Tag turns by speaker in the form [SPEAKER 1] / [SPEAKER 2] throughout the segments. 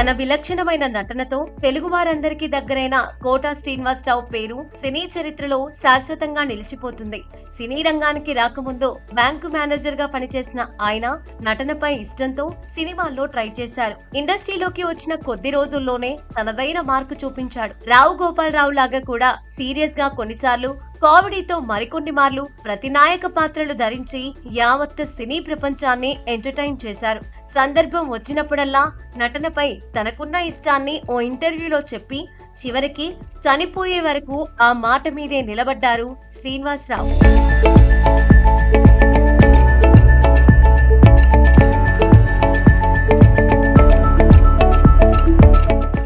[SPEAKER 1] తన విలక్షణమైన నటనతో తెలుగువారందరికీ దగ్గరైన కోట శ్రీనివాసరావు పేరు సినీ చరిత్రలో శాశ్వతంగా నిలిచిపోతుంది. సినీ రంగానికి రాకముందు బ్యాంకు మేనేజర్ గా పనిచేసిన ఆయన నటనపై ఇష్టంతో సినిమాల్లో ట్రై చేశారు. ఇండస్ట్రీలోకి వచ్చిన కొద్ది రోజుల్లోనే తనదైన మార్కు చూపించాడు. రావు గోపాలరావు లాగా కూడా సీరియస్ గా కొన్నిసార్లు, కామెడీతో మరికొన్ని మార్లు ప్రతినాయక పాత్రలు ధరించి యావత్ సినీ ప్రపంచాన్ని ఎంటర్టైన్ చేశారు. సందర్భం వచ్చినప్పుడల్లా నటనపై తనకున్న ఇష్టాన్ని ఓ ఇంటర్వ్యూలో చెప్పి చివరికి చనిపోయే వరకు ఆ మాట మీదే నిలబడ్డారు శ్రీనివాసరావు.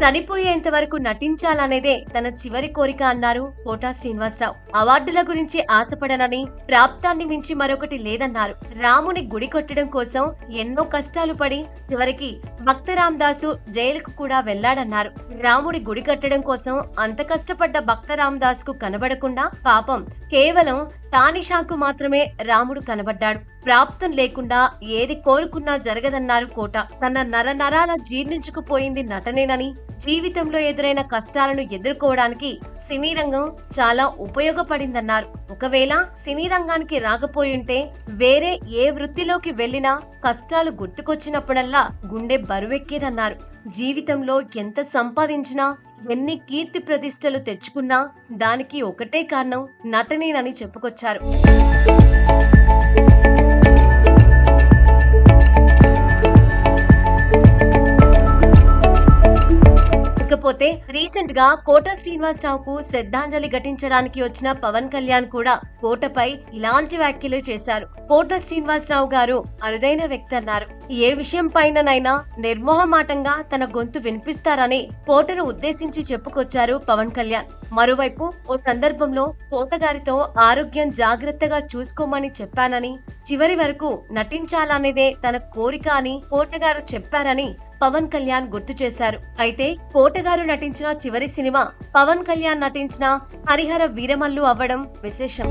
[SPEAKER 1] చనిపోయేంత వరకు నటించాలనేదే తన చివరి కోరిక అన్నారు కోట శ్రీనివాసరావు. అవార్డుల గురించి ఆశపడనని, ప్రాప్తాన్ని మించి మరొకటి లేదన్నారు. రాముని గుడి కట్టడం కోసం ఎన్నో కష్టాలు పడి చివరికి భక్త రామదాసు జైలుకు కూడా వెళ్లాడన్నారు. రాముడి గుడి కట్టడం కోసం అంత కష్టపడ్డ భక్త రామదాస్ కు కనబడకుండా పాపం కేవలం తానిషాకు మాత్రమే రాముడు కనబడ్డాడు. ప్రాప్తం లేకుండా ఏది కోరుకున్నా జరగదన్నారు కోట. తన నరనరాల జీర్ణించుకుపోయింది నటనేనని, జీవితంలో ఎదురైన కష్టాలను ఎదుర్కోవడానికి సినీ రంగం చాలా ఉపయోగపడిందన్నారు. ఒకవేళ సినీ రంగానికి రాకపోయింటే వేరే ఏ వృత్తిలోకి వెళ్లినా కష్టాలు గుర్తుకొచ్చినప్పుడల్లా గుండె బరువెక్కేదన్నారు. జీవితంలో ఎంత సంపాదించినా, ఎన్ని కీర్తి ప్రతిష్టలు తెచ్చుకున్నా దానికి ఒకటే కారణం నటనేనని చెప్పుకొచ్చారు. ఇకపోతే రీసెంట్ గా కోట శ్రీనివాసరావుకు శ్రద్ధాంజలి ఘటించడానికి వచ్చిన పవన్ కళ్యాణ్ కూడా కోటపై ఇలాంటి వ్యాఖ్యలు చేశారు. కోట శ్రీనివాసరావు గారు అరుదైన వ్యక్తి అన్నారు. ఏ విషయం పైననైనా నిర్మోహమాటంగా తన గొంతు వినిపిస్తారని కోటను ఉద్దేశించి చెప్పుకొచ్చారు పవన్ కళ్యాణ్. మరోవైపు ఓ సందర్భంలో కోట గారితో ఆరోగ్యం జాగ్రత్తగా చూసుకోమని చెప్పానని, చివరి వరకు నటించాలనేదే తన కోరిక అని కోట గారు చెప్పారని పవన్ కళ్యాణ్ గుర్తు చేశారు. అయితే కోట గారు నటించిన చివరి సినిమా పవన్ కళ్యాణ్ నటించిన హరిహర వీరమల్లు అవ్వడం విశేషం.